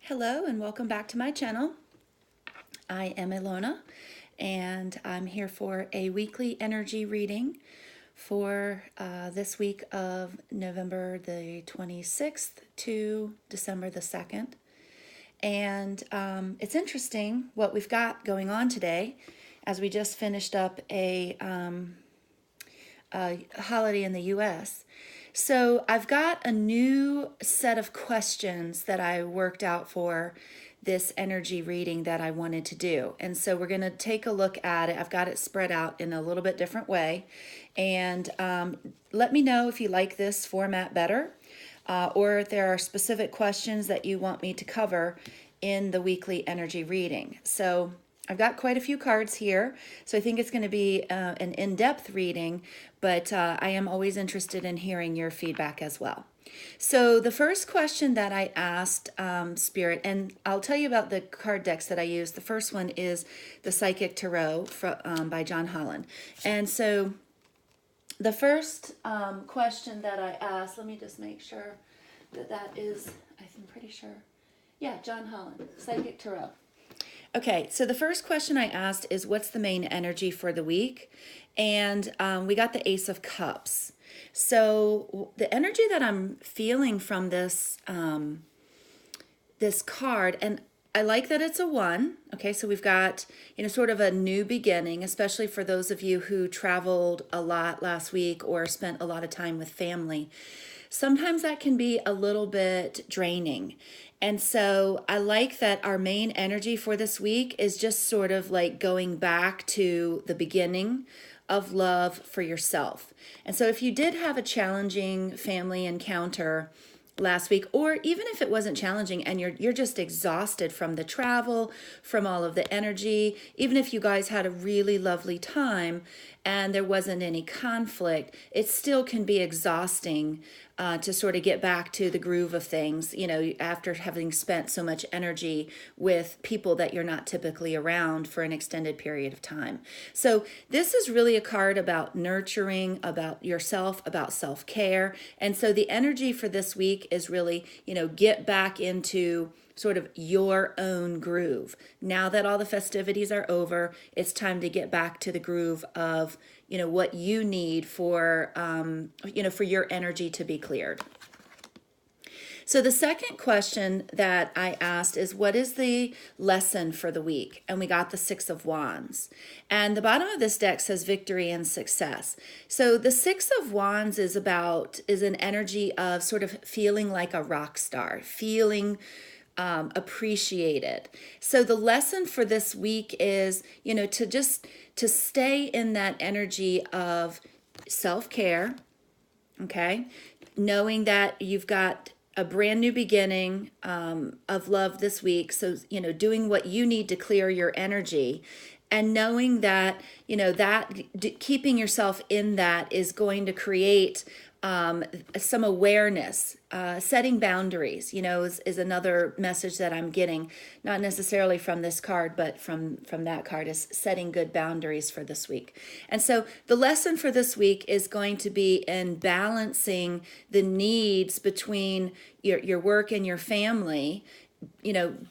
Hello and welcome back to my channel. I am Ilona and I'm here for a weekly energy reading for this week of November the 26th to December the 2nd. And it's interesting what we've got going on today as we just finished up a holiday in the US. So I've got a new set of questions that I worked out for this energy reading that I wanted to do. And so we're going to take a look at it. I've got it spread out in a little bit different way. And let me know if you like this format better or if there are specific questions that you want me to cover in the weekly energy reading. So I've got quite a few cards here, so I think it's going to be an in-depth reading, but I am always interested in hearing your feedback as well. So the first question that I asked Spirit, and I'll tell you about the card decks that I use. The first one is the Psychic Tarot by John Holland. And so the first question that I asked, let me just make sure that is, I'm pretty sure, yeah, John Holland, Psychic Tarot. Okay, so the first question I asked is what's the main energy for the week? And we got the Ace of Cups. So the energy that I'm feeling from this this card, and I like that it's a 1. Okay, so we've got, sort of a new beginning, especially for those of you who traveled a lot last week or spent a lot of time with family. Sometimes that can be a little bit draining. And so I like that our main energy for this week is just sort of like going back to the beginning of love for yourself. And so if you did have a challenging family encounter last week, or even if it wasn't challenging and you're just exhausted from the travel, from all of the energy, even if you guys had a really lovely time and there wasn't any conflict, it still can be exhausting to sort of get back to the groove of things, after having spent so much energy with people that you're not typically around for an extended period of time. So this is really a card about nurturing, about yourself, about self-care. And so the energy for this week is really, get back into sort of your own groove. Now that all the festivities are over, it's time to get back to the groove of, what you need for, for your energy to be cleared. So the second question that I asked is, what is the lesson for the week? And we got the 6 of Wands. And the bottom of this deck says victory and success. So the 6 of Wands is an energy of sort of feeling like a rock star, feeling appreciated. So the lesson for this week is, to stay in that energy of self-care, okay? Knowing that you've got a brand new beginning of love this week. So, doing what you need to clear your energy and knowing that, keeping yourself in that is going to create some awareness. Setting boundaries, is another message that I'm getting, not necessarily from this card, but from that card, is setting good boundaries for this week. And so the lesson for this week is going to be in balancing the needs between your work and your family,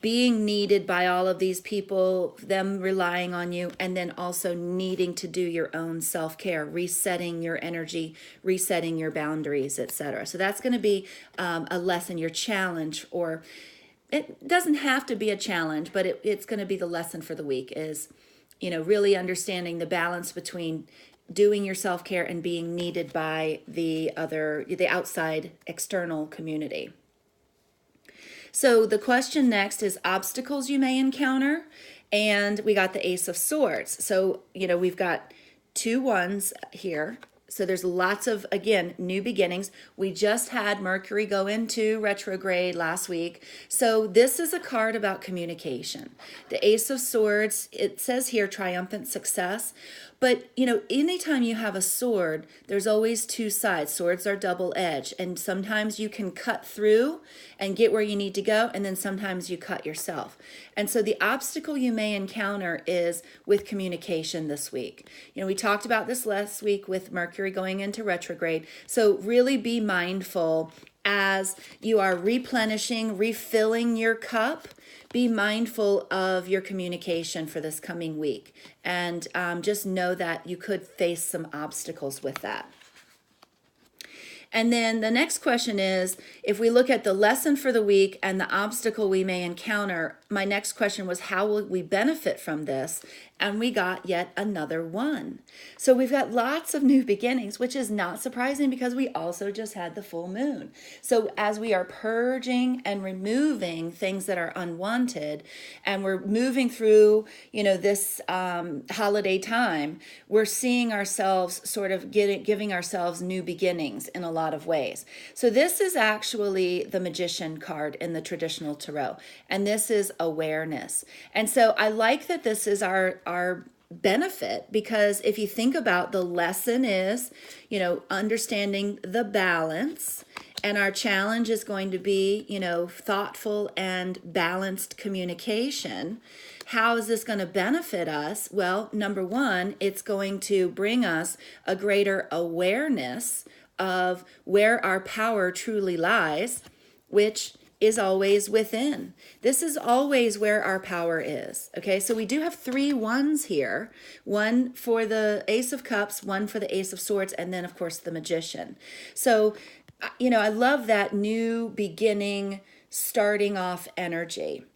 being needed by all of these people, them relying on you, and then also needing to do your own self-care, resetting your energy, resetting your boundaries, etc. So that's going to be a lesson, your challenge, or it doesn't have to be a challenge, but it's going to be the lesson for the week is, really understanding the balance between doing your self-care and being needed by the outside external community. So the question next is obstacles you may encounter, and we got the Ace of Swords. So, we've got 2 1s here. So there's lots of, again, new beginnings. We just had Mercury go into retrograde last week. So this is a card about communication. The Ace of Swords, it says here triumphant success. But, anytime you have a sword, there's always 2 sides. Swords are double-edged. And sometimes you can cut through and get where you need to go. And then sometimes you cut yourself. And so the obstacle you may encounter is with communication this week. We talked about this last week with Mercury going into retrograde. So really be mindful as you are replenishing, refilling your cup, be mindful of your communication for this coming week. And just know that you could face some obstacles with that. And then the next question is, if we look at the lesson for the week and the obstacle we may encounter, my next question was, how will we benefit from this? And we got yet another one. So we've got lots of new beginnings, which is not surprising because we also just had the full moon. So as we are purging and removing things that are unwanted, and we're moving through, this holiday time, we're seeing ourselves sort of giving ourselves new beginnings in a lot of ways. So this is actually the Magician card in the traditional tarot, and this is awareness. And so I like that this is our benefit, because if you think about, the lesson is, understanding the balance, and our challenge is going to be, thoughtful and balanced communication. How is this going to benefit us? Well, number one, it's going to bring us a greater awareness of where our power truly lies, which is always within. This is always where our power is. Okay, so we do have 3 ones here. One for the Ace of Cups, one for the Ace of Swords, and then of course the Magician. So, I love that new beginning, starting off energy.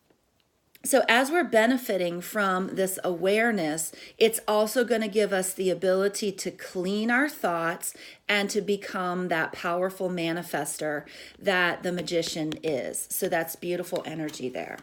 So as we're benefiting from this awareness, it's also going to give us the ability to clean our thoughts and to become that powerful manifester that the Magician is. So that's beautiful energy there.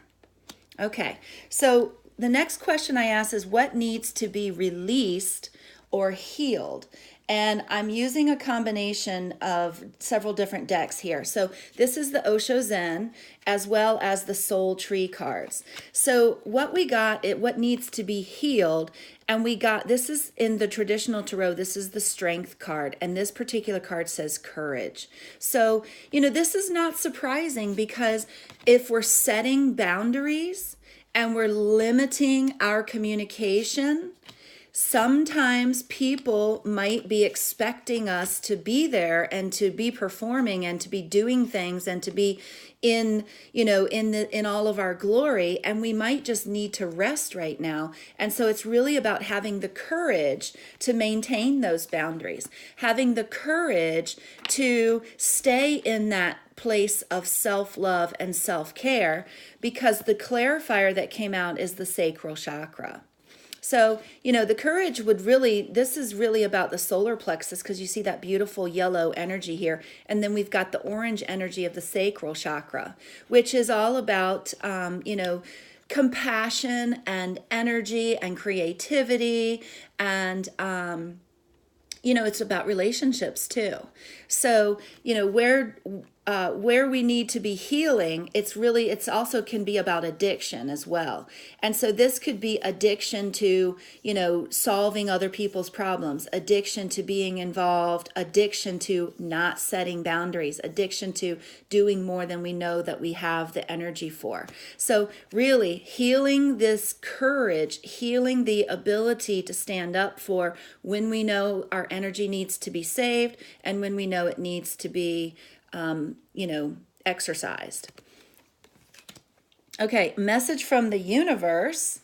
Okay, so the next question I ask is, what needs to be released or healed? And I'm using a combination of several different decks here. So this is the Osho Zen, as well as the Soul Tree cards. So what we got, what needs to be healed, and we got, this is in the traditional tarot, this is the Strength card, and this particular card says courage. So, this is not surprising, because if we're setting boundaries and we're limiting our communication, sometimes people might be expecting us to be there and to be performing and to be doing things and to be in all of our glory, and we might just need to rest right now. And so it's really about having the courage to maintain those boundaries, having the courage to stay in that place of self-love and self-care, because the clarifier that came out is the sacral chakra. So, the courage this is really about the solar plexus, because you see that beautiful yellow energy here. And then we've got the orange energy of the sacral chakra, which is all about, compassion and energy and creativity. And, it's about relationships too. So, where we need to be healing, it's also can be about addiction as well. And so this could be addiction to, solving other people's problems, addiction to being involved, addiction to not setting boundaries, addiction to doing more than we know that we have the energy for. So really healing this courage, healing the ability to stand up for when we know our energy needs to be saved and when we know it needs to be exercised. Okay, message from the universe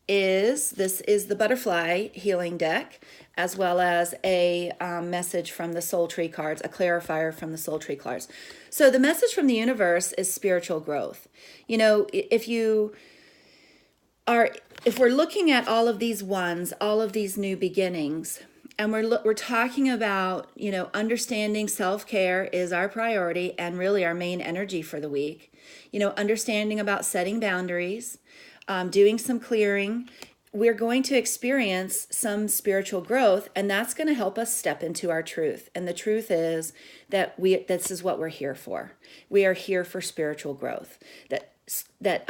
is, this is the butterfly healing deck, as well as a message from the Soul Tree cards, a clarifier from the Soul Tree cards. So the message from the universe is spiritual growth. If we're looking at all of these ones, all of these new beginnings, and we're talking about, understanding self-care is our priority and really our main energy for the week. Understanding about setting boundaries, doing some clearing. We're going to experience some spiritual growth, and that's going to help us step into our truth. And the truth is that this is what we're here for. We are here for spiritual growth. That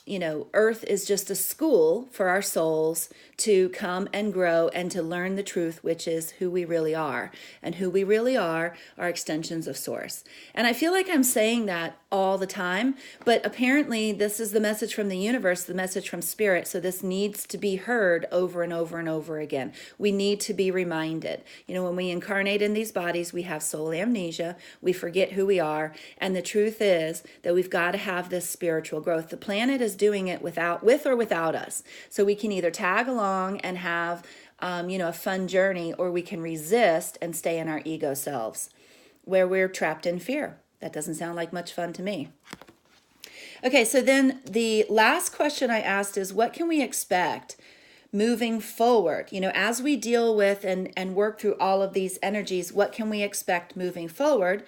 Earth is just a school for our souls to come and grow and to learn the truth, which is who we really are. And who we really are extensions of Source. And I feel like I'm saying that all the time, but apparently this is the message from the universe, the message from Spirit. So this needs to be heard over and over and over again. We need to be reminded. When we incarnate in these bodies, we have soul amnesia. We forget who we are. And the truth is that we've got to have this spiritual growth. The planet is doing it with or without us. So we can either tag along and have a fun journey, or we can resist and stay in our ego selves where we're trapped in fear. That doesn't sound like much fun to me. Okay, so then the last question I asked is, what can we expect moving forward? As we deal with and work through all of these energies, what can we expect moving forward?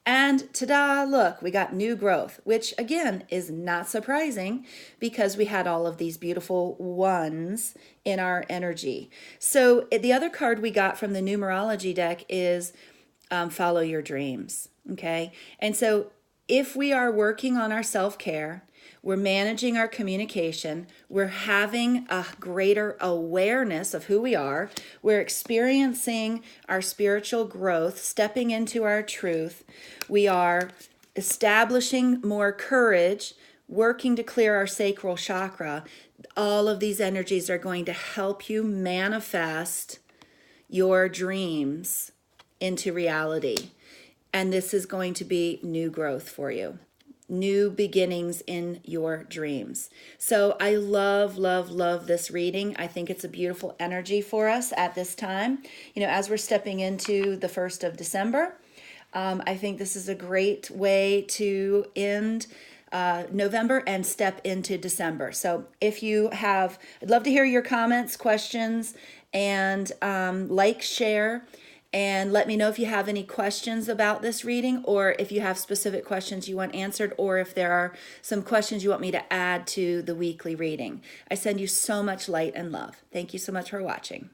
And ta-da, look, we got new growth, which again is not surprising because we had all of these beautiful ones in our energy. So the other card we got from the numerology deck is follow your dreams, okay? And so if we are working on our self-care, we're managing our communication, we're having a greater awareness of who we are, we're experiencing our spiritual growth, stepping into our truth, we are establishing more courage, working to clear our sacral chakra. All of these energies are going to help you manifest your dreams into reality. And this is going to be new growth for you. New beginnings in your dreams. So I love, love, love this reading. I think it's a beautiful energy for us at this time. As we're stepping into the 1st of December, I think this is a great way to end November and step into December. So if you have, I'd love to hear your comments, questions, and share. And let me know if you have any questions about this reading, or if you have specific questions you want answered, or if there are some questions you want me to add to the weekly reading. I send you so much light and love. Thank you so much for watching.